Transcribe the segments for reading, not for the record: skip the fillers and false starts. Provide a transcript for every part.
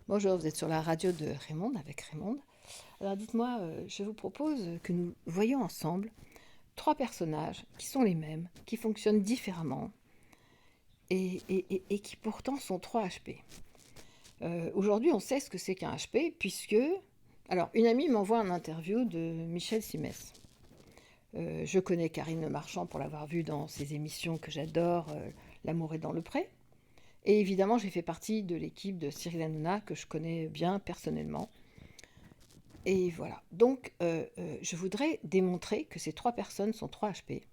Bonjour, vous êtes sur la radio de Raymond avec Raymond. Alors dites-moi, je vous propose que nous voyions ensemble trois personnages qui sont les mêmes, qui fonctionnent différemment et qui pourtant sont trois HP. Aujourd'hui, on sait ce que c'est qu'un HP puisque... Alors, une amie m'envoie un interview de Michel Simès. Je connais Karine Le Marchand pour l'avoir vue dans ses émissions que j'adore, L'amour est dans le pré. Et évidemment, j'ai fait partie de l'équipe de Cyril Hanouna que je connais bien personnellement. Et voilà. Donc, je voudrais démontrer que ces trois personnes sont trois HP,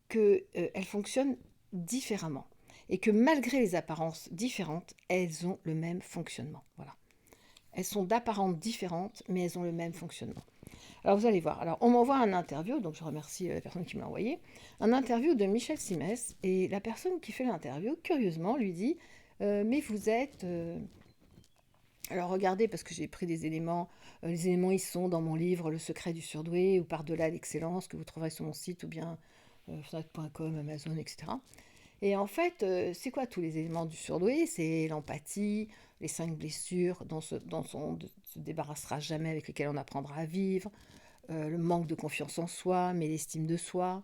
qu'elles fonctionnent différemment et que malgré les apparences différentes, elles ont le même fonctionnement. Voilà. Elles sont d'apparentes différentes, mais elles ont le même fonctionnement. Alors, vous allez voir. Alors, on m'envoie un interview, donc je remercie la personne qui me l'a envoyé, un interview de Michel Simès, et la personne qui fait l'interview, curieusement, lui dit mais vous êtes... Alors regardez, parce que j'ai pris des éléments, les éléments ils sont dans mon livre Le secret du surdoué ou Par-delà l'excellence que vous trouverez sur mon site ou bien fnac.com, Amazon, etc. Et en fait, c'est quoi tous les éléments du surdoué? C'est l'empathie, les 5 blessures dont on ne se débarrassera jamais, avec lesquelles on apprendra à vivre, le manque de confiance en soi, mais l'estime de soi,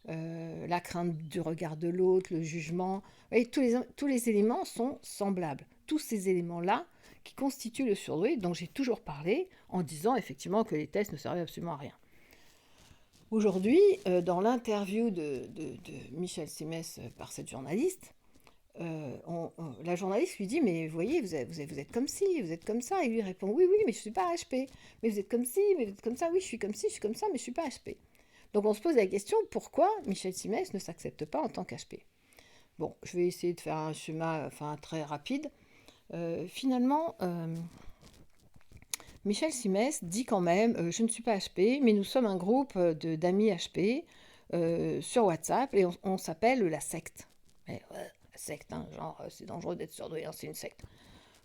la crainte du regard de l'autre, le jugement. Et tous les éléments sont semblables. Tous ces éléments-là qui constituent le surdoué, dont j'ai toujours parlé en disant effectivement que les tests ne servaient absolument à rien. Aujourd'hui, dans l'interview de Michel Simès par cette journaliste, la journaliste lui dit mais vous voyez, vous êtes comme ci, vous êtes comme ça. Et lui répond oui, oui, mais je ne suis pas HP. Mais vous êtes comme ci, mais vous êtes comme ça. Oui, je suis comme ci, je suis comme ça, mais je ne suis pas HP. Donc on se pose la question pourquoi Michel Simès ne s'accepte pas en tant qu'HP. Bon, je vais essayer de faire un schéma très rapide. Finalement, Michel Simès dit quand même je ne suis pas HP, mais nous sommes un groupe d'amis HP sur WhatsApp et on s'appelle la secte. Mais, la secte, hein, genre c'est dangereux d'être surdoué, hein, c'est une secte.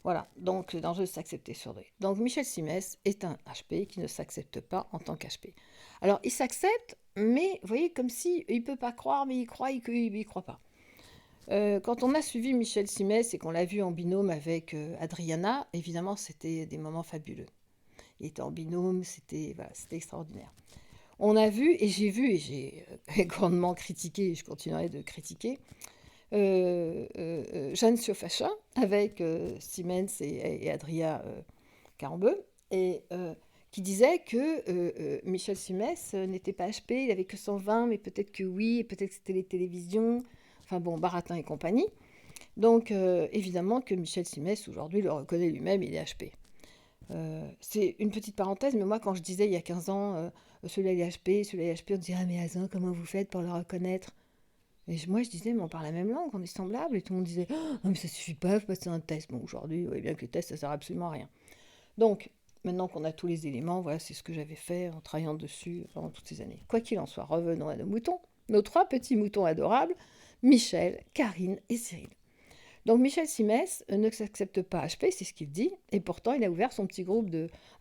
Voilà, donc c'est dangereux de s'accepter surdoué. Donc Michel Simès est un HP qui ne s'accepte pas en tant qu'HP. Alors il s'accepte, mais vous voyez, comme si il ne peut pas croire, mais il croit, il croit pas. Quand on a suivi Michel Simès et qu'on l'a vu en binôme avec Adriana, évidemment c'était des moments fabuleux. Il était en binôme, c'était extraordinaire. On a vu, et j'ai grandement critiqué, et je continuerai de critiquer, Jeanne Siofacha avec Siemens et Adria Carambeu, et qui disait que Michel Simès n'était pas HP, il avait que 120, mais peut-être que oui, et peut-être que c'était les télévisions, enfin bon, Baratin et compagnie. Donc évidemment que Michel Simès aujourd'hui le reconnaît lui-même, il est HP. C'est une petite parenthèse, mais moi quand je disais il y a 15 ans, celui-là il est HP, celui-là il est HP, on disait ah mais Azin, comment vous faites pour le reconnaître? Et moi, je disais, mais on parle la même langue, on est semblables. Et tout le monde disait, oh, mais ça suffit pas, faut passer un test. Bon, aujourd'hui, vous voyez bien que les tests, ça sert absolument à rien. Donc, maintenant qu'on a tous les éléments, voilà, c'est ce que j'avais fait en travaillant dessus pendant toutes ces années. Quoi qu'il en soit, revenons à nos moutons. Nos trois petits moutons adorables, Michel, Karine et Cyril. Donc Michel Simès ne s'accepte pas HP, c'est ce qu'il dit, et pourtant il a ouvert son petit groupe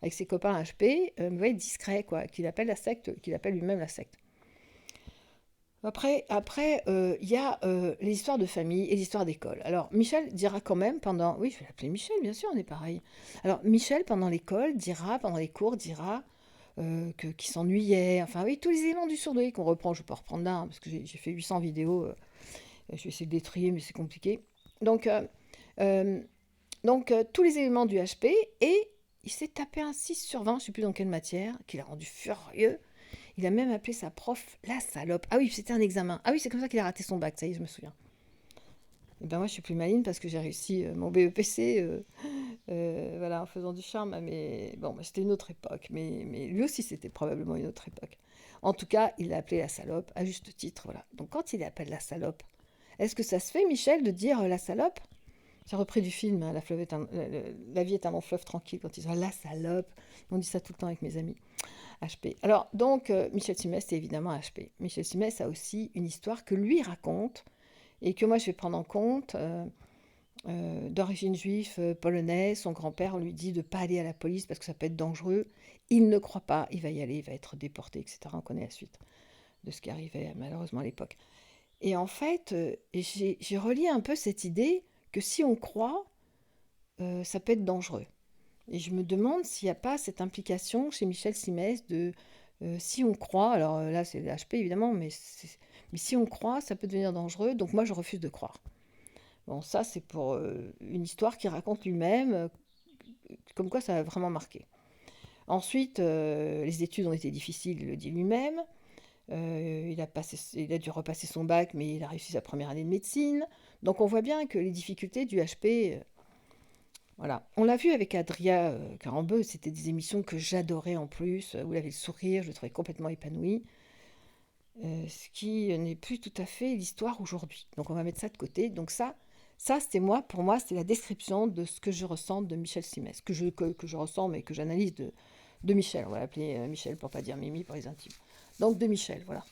avec ses copains HP, vous voyez, discret, quoi, qu'il appelle la secte, qu'il appelle lui-même la secte. Après, il y a les histoires de famille et les histoires d'école. Alors, Michel dira quand même pendant... Oui, je vais l'appeler Michel, bien sûr, on est pareil. Alors, Michel, pendant l'école, pendant les cours, dira qu'il s'ennuyait. Enfin, oui, tous les éléments du surdoué qu'on reprend. Je ne vais pas reprendre là, hein, parce que j'ai fait 800 vidéos. Je vais essayer de les trier, mais c'est compliqué. Donc, euh, tous les éléments du HP, et il s'est tapé un 6 sur 20, je ne sais plus dans quelle matière, qui l'a rendu furieux. Il a même appelé sa prof la salope. Ah oui, c'était un examen. Ah oui, c'est comme ça qu'il a raté son bac, ça y est, je me souviens. Et ben moi, je suis plus maligne parce que j'ai réussi mon BEPC voilà, en faisant du charme. Mais bon, c'était une autre époque. Mais lui aussi, c'était probablement une autre époque. En tout cas, il l'a appelé la salope, à juste titre. Voilà. Donc quand il appelle la salope, est-ce que ça se fait, Michel, de dire la salope? J'ai repris du film, hein, la vie est un long fleuve tranquille, quand ils disent la salope. On dit ça tout le temps avec mes amis. HP. Alors, donc, Michel Simès, c'est évidemment HP. Michel Simès a aussi une histoire que lui raconte et que moi je vais prendre en compte. D'origine juive polonaise, son grand-père lui dit de ne pas aller à la police parce que ça peut être dangereux. Il ne croit pas, il va y aller, il va être déporté, etc. On connaît la suite de ce qui arrivait malheureusement à l'époque. Et en fait, j'ai relié un peu cette idée que si on croit, ça peut être dangereux. Et je me demande s'il n'y a pas cette implication chez Michel Simès de si on croit, alors là c'est le HP évidemment, mais si on croit, ça peut devenir dangereux, donc moi je refuse de croire. Bon, ça c'est pour une histoire qu'il raconte lui-même, comme quoi ça a vraiment marqué. Ensuite, les études ont été difficiles, il le dit lui-même. Il a dû repasser son bac, mais il a réussi sa première année de médecine. Donc on voit bien que les difficultés du HP, voilà. On l'a vu avec Adria Carambeu, c'était des émissions que j'adorais en plus, où il avait le sourire, je le trouvais complètement épanoui. Ce qui n'est plus tout à fait l'histoire aujourd'hui. Donc on va mettre ça de côté. Donc ça c'était moi, pour moi, c'était la description de ce que je ressens de Michel Simès, que je ressens, mais que j'analyse de Michel. On va l'appeler Michel pour pas dire Mimi pour les intimes. Donc de Michel, voilà.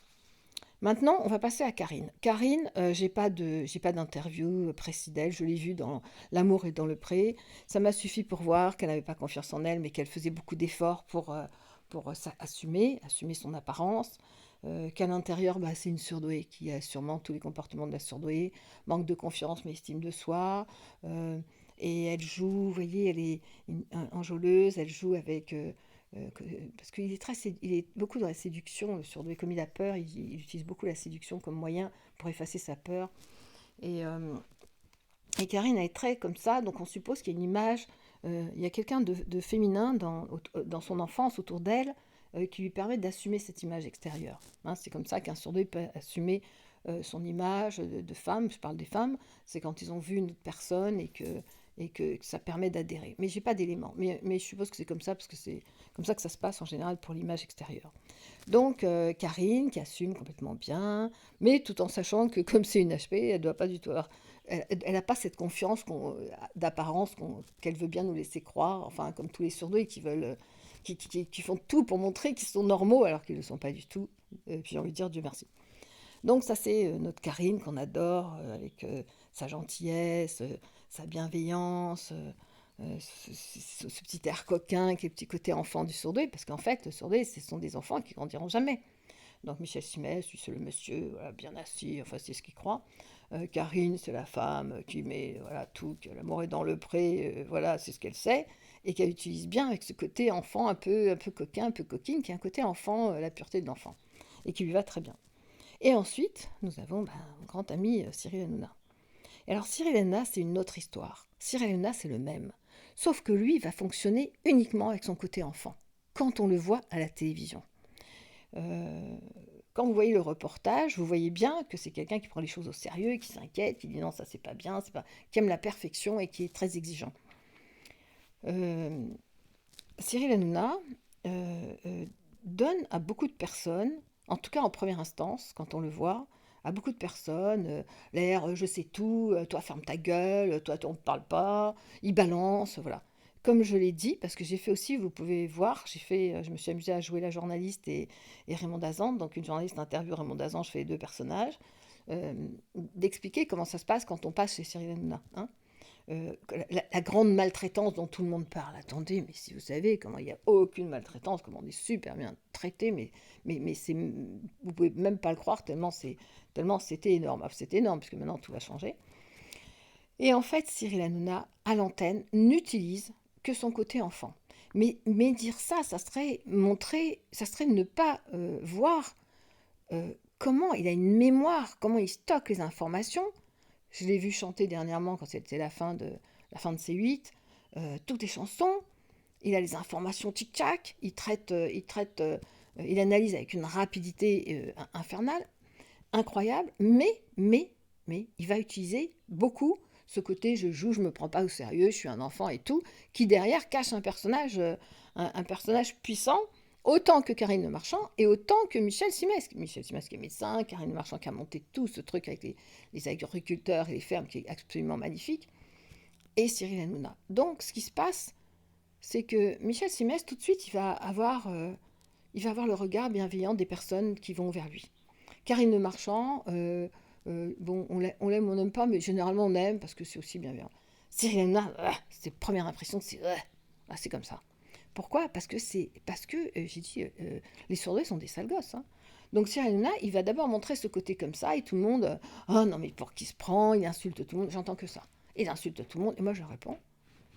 Maintenant, on va passer à Karine. Karine, j'ai pas d'interview précis d'elle. Je l'ai vue dans L'amour est dans le pré. Ça m'a suffi pour voir qu'elle n'avait pas confiance en elle, mais qu'elle faisait beaucoup d'efforts pour assumer son apparence. Qu'à l'intérieur, bah, c'est une surdouée qui a sûrement tous les comportements de la surdouée. Manque de confiance, mais estime de soi. Euh, et elle joue, vous voyez, elle est enjôleuse, elle joue avec parce qu'il est il est beaucoup dans la séduction, le surdoué, comme il a peur, il utilise beaucoup la séduction comme moyen pour effacer sa peur. Et, euh, et Karine, elle est très comme ça, donc on suppose qu'il y a une image, il y a quelqu'un de féminin dans son enfance autour d'elle qui lui permet d'assumer cette image extérieure. Hein, c'est comme ça qu'un surdoué peut assumer son image de femme, je parle des femmes, c'est quand ils ont vu une autre personne et que ça permet d'adhérer. Mais j'ai pas d'éléments, mais je suppose que c'est comme ça, parce que c'est comme ça que ça se passe en général pour l'image extérieure. Donc Karine, qui assume complètement bien, mais tout en sachant que comme c'est une HP, elle doit pas du tout avoir, elle n'a pas cette confiance d'apparence qu'elle veut bien nous laisser croire, enfin comme tous les surdoués qui veulent, qui font tout pour montrer qu'ils sont normaux alors qu'ils ne le sont pas du tout. Et puis j'ai envie de dire Dieu merci. Donc ça c'est notre Karine qu'on adore avec sa gentillesse, sa bienveillance, ce petit air coquin qui est le petit côté enfant du surdoué, parce qu'en fait le surdoué ce sont des enfants qui grandiront jamais. Donc Michel Simès, lui c'est le monsieur, voilà, bien assis, enfin c'est ce qu'il croit. Karine c'est la femme qui met voilà, tout, que l'amour est dans le pré, voilà c'est ce qu'elle sait, et qu'elle utilise bien avec ce côté enfant un peu coquin, un peu coquine, qui est un côté enfant, la pureté de l'enfant, et qui lui va très bien. Et ensuite, nous avons un grand ami Cyril Hanouna. Et alors Cyril Hanouna, c'est une autre histoire. Cyril Hanouna, c'est le même. Sauf que lui, il va fonctionner uniquement avec son côté enfant, quand on le voit à la télévision. Euh, Quand vous voyez le reportage, vous voyez bien que c'est quelqu'un qui prend les choses au sérieux, qui s'inquiète, qui dit non, ça c'est pas bien, c'est pas... qui aime la perfection et qui est très exigeant. Euh, Cyril Hanouna donne à beaucoup de personnes, en tout cas en première instance, quand on le voit, à beaucoup de personnes, l'air je sais tout, toi ferme ta gueule, toi on ne parle pas, il balance, voilà. Comme je l'ai dit, parce que j'ai fait aussi, vous pouvez voir, je me suis amusée à jouer la journaliste et Raymond Dazan, donc une journaliste interview Raymond Dazan, je fais les deux personnages, euh, d'expliquer comment ça se passe quand on passe chez Cyril Hanouna. Hein. La grande maltraitance dont tout le monde parle. Attendez, mais si vous savez comment il n'y a aucune maltraitance, comment on est super bien traité, mais vous pouvez même pas le croire tellement c'était énorme. Ah, c'est énorme, puisque maintenant tout va changer. Et en fait, Cyril Hanouna, à l'antenne, n'utilise que son côté enfant. Mais dire ça, ça serait ne pas voir comment il a une mémoire, comment il stocke les informations. Je l'ai vu chanter dernièrement quand c'était la fin de C8, toutes les chansons. Il a les informations tic-tac, il analyse avec une rapidité infernale, incroyable, mais il va utiliser beaucoup ce côté je joue, je me prends pas au sérieux, je suis un enfant et tout, qui derrière cache un personnage puissant, autant que Karine Le Marchand et autant que Michel Simès. Michel Simès qui est médecin, Karine Le Marchand qui a monté tout ce truc avec les agriculteurs et les fermes qui est absolument magnifique, et Cyril Hanouna. Donc ce qui se passe, c'est que Michel Simès, tout de suite, il va avoir le regard bienveillant des personnes qui vont vers lui. Karine Le Marchand, bon, on l'aime ou on n'aime pas, mais généralement on aime parce que c'est aussi bienveillant. Cyril Hanouna, c'est première impression, c'est comme ça. Pourquoi? Parce que j'ai dit, les surdoués sont des sales gosses. Hein. Donc Cyril Hanouna, il va d'abord montrer ce côté comme ça, et tout le monde, oh non mais pour qui se prend, il insulte tout le monde, j'entends que ça. Il insulte tout le monde, et moi je réponds,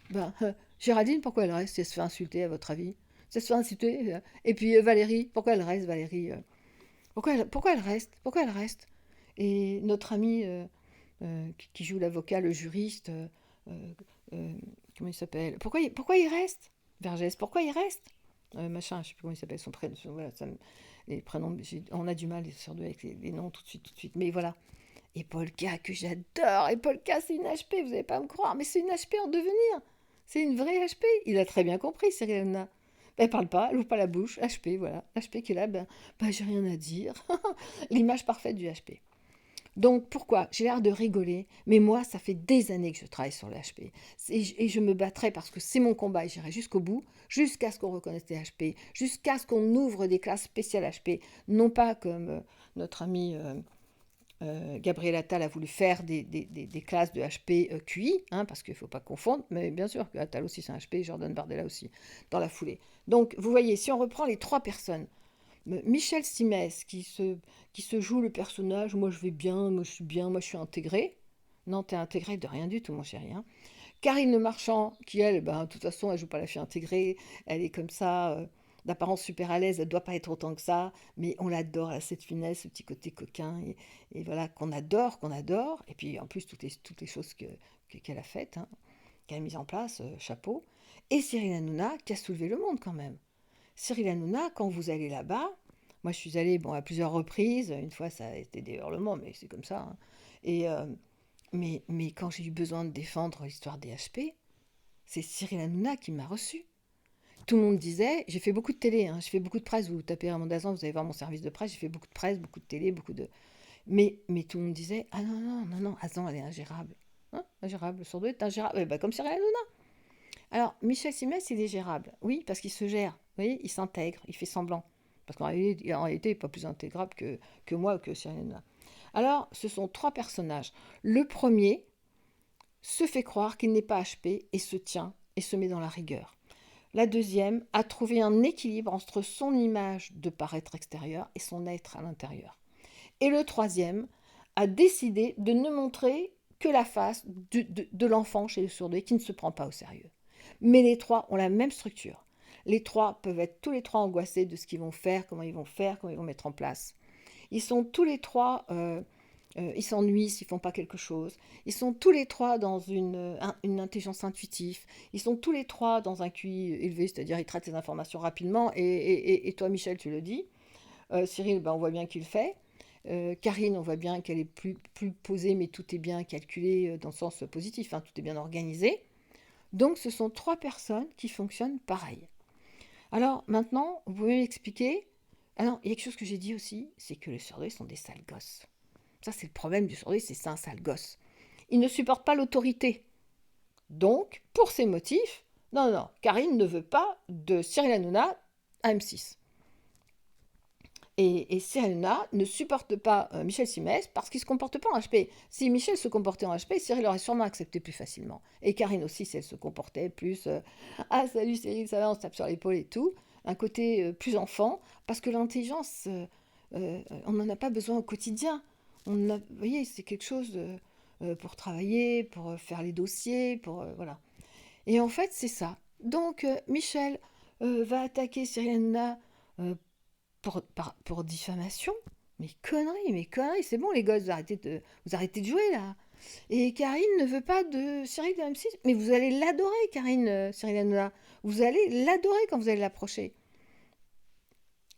Ben, Géraldine, pourquoi elle reste si elle se fait insulter, à votre avis? Si elle se fait insulter. Et puis Valérie, pourquoi elle reste, Valérie? Pourquoi elle reste? Pourquoi elle reste? Et notre ami qui joue l'avocat, le juriste, euh, euh, comment il s'appelle? Pourquoi il reste? Vergès, pourquoi il reste? Machin, je sais plus comment il s'appelle, son prénom. Voilà, les prénoms, on a du mal sur deux avec les noms tout de suite, tout de suite. Mais voilà. Et Polka, que j'adore. Et Polka, c'est une HP, vous n'allez pas me croire, mais c'est une HP en devenir. C'est une vraie HP. Il a très bien compris, Cyril Hanouna. Ben, elle parle pas, elle ouvre pas la bouche. HP, voilà. HP qui est là, ben j'ai rien à dire. L'image parfaite du HP. Donc pourquoi? J'ai l'air de rigoler, mais moi, ça fait des années que je travaille sur le HP. Et je me battrai parce que c'est mon combat et j'irai jusqu'au bout, jusqu'à ce qu'on reconnaisse les HP, jusqu'à ce qu'on ouvre des classes spéciales HP, non pas comme notre ami Gabriel Attal a voulu faire des classes de HP QI, hein, parce qu'il ne faut pas confondre, mais bien sûr que Attal aussi c'est un HP, Jordan Bardella aussi, dans la foulée. Donc vous voyez, si on reprend les trois personnes, Michel Simès qui se joue le personnage, moi je vais bien, moi je suis bien, moi je suis intégré. Non, t'es intégré de rien du tout, mon chéri. Hein. Karine Le Marchand, qui elle, ben, de toute façon, elle joue pas la fille intégrée, elle est comme ça, d'apparence super à l'aise, elle doit pas être autant que ça, mais on l'adore, elle a cette finesse, ce petit côté coquin, et voilà, qu'on adore, et puis en plus toutes les choses qu'elle a faites, hein, qu'elle a mises en place, chapeau, et Cyril Hanouna, qui a soulevé le monde quand même. Cyril Hanouna, quand vous allez là-bas, moi je suis allée bon, à plusieurs reprises, une fois ça a été des hurlements, mais c'est comme ça, hein, et mais quand j'ai eu besoin de défendre l'histoire des HP, c'est Cyril Hanouna qui m'a reçu. Tout le monde disait, j'ai fait beaucoup de télé, hein, j'ai fait beaucoup de presse, vous tapez Raymond Dazan, vous allez voir mon service de presse, j'ai fait beaucoup de presse, beaucoup de télé, beaucoup de... Mais tout le monde disait, ah non, non, non, non, Azan, elle est ingérable. Hein, ingérable, le sourd est ingérable. Eh ben, comme Cyril Hanouna. Alors, Michel Simès, il est gérable. Oui, parce qu'il se gère. Vous voyez, il s'intègre, il fait semblant. Parce qu'en réalité, il n'est pas plus intégrable que moi ou que Cyril Hanouna. Alors, ce sont trois personnages. Le premier se fait croire qu'il n'est pas HP et se tient et se met dans la rigueur. La deuxième a trouvé un équilibre entre son image de paraître extérieur et son être à l'intérieur. Et le troisième a décidé de ne montrer que la face de l'enfant chez le sourd qui ne se prend pas au sérieux. Mais les trois ont la même structure. Les trois peuvent être tous les trois angoissés de ce qu'ils vont faire, comment ils vont mettre en place. Ils sont tous les trois, ils s'ennuient s'ils font pas quelque chose. Ils sont tous les trois dans une intelligence intuitive. Ils sont tous les trois dans un QI élevé, c'est-à-dire ils traitent les informations rapidement. Et toi, Michel, tu le dis. Cyril, ben, on voit bien qu'il le fait. Karine, on voit bien qu'elle est plus posée, mais tout est bien calculé dans le sens positif, hein, tout est bien organisé. Donc ce sont trois personnes qui fonctionnent pareil. Alors maintenant, vous pouvez m'expliquer. Alors, il y a quelque chose que j'ai dit aussi, c'est que les surdoués sont des sales gosses. Ça, c'est le problème du surdoué, c'est un sale gosse. Il ne supporte pas l'autorité. Donc, pour ces motifs, non, non, Karine ne veut pas de Cyril Hanouna à M6. Et Cyril ne supporte pas Michel Simès parce qu'il ne se comporte pas en HP. Si Michel se comportait en HP, Cyril aurait sûrement accepté plus facilement. Et Karine aussi, si elle se comportait plus ah, salut Cyril, ça va, on se tape sur l'épaule et tout. Un côté plus enfant, parce que l'intelligence, on n'en a pas besoin au quotidien. Vous voyez, c'est quelque chose pour travailler, pour faire les dossiers, pour. Voilà. Et en fait, c'est ça. Donc, Michel va attaquer Cyril Hanouna euh, pour diffamation. Mais conneries, c'est bon les gosses, vous arrêtez de jouer là. Et Karine ne veut pas de Cyril de M6, mais vous allez l'adorer, Karine, Cyril Hanouna. Vous allez l'adorer quand vous allez l'approcher.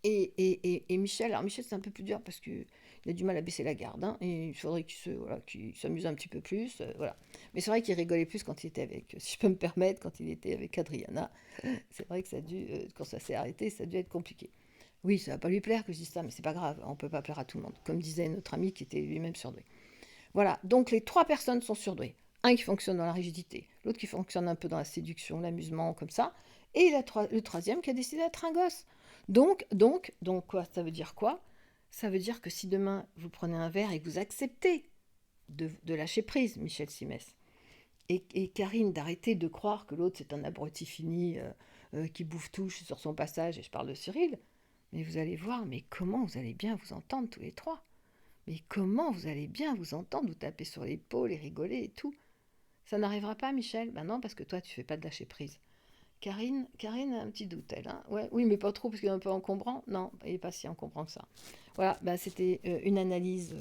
Et Michel, alors Michel c'est un peu plus dur parce qu'il a du mal à baisser la garde, hein, et il faudrait qu'il s'amuse un petit peu plus, voilà. Mais c'est vrai qu'il rigolait plus quand il était avec, si je peux me permettre, quand il était avec Adriana. C'est vrai que quand ça s'est arrêté, ça a dû être compliqué. Oui, ça va pas lui plaire que je dise ça, mais c'est pas grave, on peut pas plaire à tout le monde, comme disait notre ami qui était lui-même surdoué. Voilà, donc les trois personnes sont surdouées. Un qui fonctionne dans la rigidité, l'autre qui fonctionne un peu dans la séduction, l'amusement, comme ça, et le troisième qui a décidé d'être un gosse. Donc quoi, ça veut dire quoi? Ça veut dire que si demain vous prenez un verre et que vous acceptez de lâcher prise, Michel Simès, et Karine d'arrêter de croire que l'autre c'est un abruti fini qui bouffe tout sur son passage, et je parle de Cyril, mais vous allez voir, mais comment vous allez bien vous entendre tous les trois? Mais comment vous allez bien vous entendre, vous taper sur l'épaule et rigoler et tout? Ça n'arrivera pas, Michel? Ben non, parce que toi, tu fais pas de lâcher prise. Karine a un petit doute, elle. Hein. Ouais, oui, mais pas trop, parce qu'il est un peu encombrant. Non, il n'est pas si encombrant que ça. Voilà, ben, c'était une analyse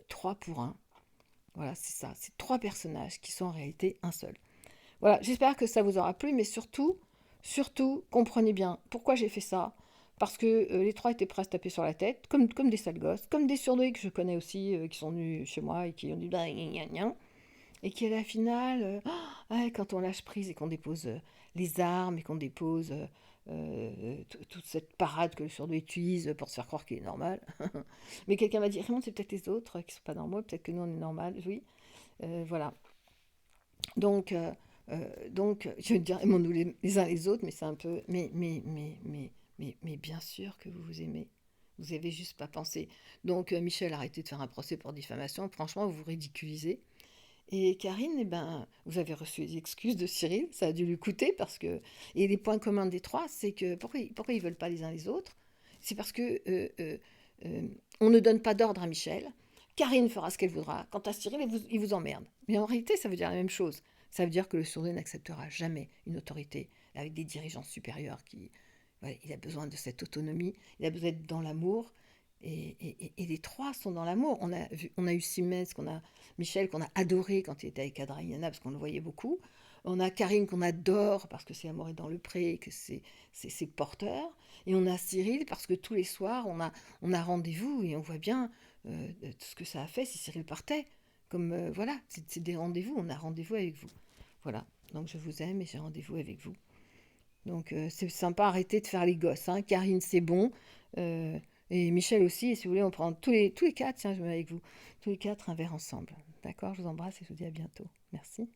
3 pour 1. Voilà, c'est ça. C'est 3 personnages qui sont en réalité un seul. Voilà, j'espère que ça vous aura plu, mais surtout, comprenez bien pourquoi j'ai fait ça. Parce que les 3 étaient prêts à se taper sur la tête, comme des sales gosses, comme des surdoués que je connais aussi, qui sont venus chez moi et qui ont dit bah, gna, gna, gna, et qui à la finale, ouais, quand on lâche prise et qu'on dépose les armes et qu'on dépose toute cette parade que le surdoué utilise pour se faire croire qu'il est normal. Mais quelqu'un m'a dit, Raymond, c'est peut-être les autres qui sont pas normaux, peut-être que nous on est normal, oui. Voilà. Donc, je veux dire, aimons-nous les uns les autres, mais c'est un peu. Mais bien sûr que vous vous aimez. Vous avez juste pas pensé. Donc, Michel, arrêtez de faire un procès pour diffamation. Franchement, vous vous ridiculisez. Et Karine, eh ben, vous avez reçu les excuses de Cyril. Ça a dû lui coûter parce que. Et les points communs des 3, c'est que. Pourquoi ils veulent pas les uns les autres? C'est parce que. Euh, on ne donne pas d'ordre à Michel. Karine fera ce qu'elle voudra. Quant à Cyril, il vous emmerde. Mais en réalité, ça veut dire la même chose. Ça veut dire que le sourd n'acceptera jamais une autorité avec des dirigeants supérieurs qui. Ouais, il a besoin de cette autonomie, il a besoin d'être dans l'amour. Et les 3 sont dans l'amour. On a eu Simès, Michel, qu'on a adoré quand il était avec Adrayana, parce qu'on le voyait beaucoup. On a Karine qu'on adore parce que c'est Amour est dans le pré, que c'est porteur. Et on a Cyril parce que tous les soirs, on a rendez-vous et on voit bien ce que ça a fait si Cyril partait. Comme voilà, c'est des rendez-vous, on a rendez-vous avec vous. Voilà, donc je vous aime et j'ai rendez-vous avec vous. Donc c'est sympa, arrêtez de faire les gosses. Hein. Karine, c'est bon. Euh, et Michel aussi. Et si vous voulez, on prend tous les 4, tiens, je me mets avec vous. Tous les 4 un verre ensemble. D'accord, je vous embrasse et je vous dis à bientôt. Merci.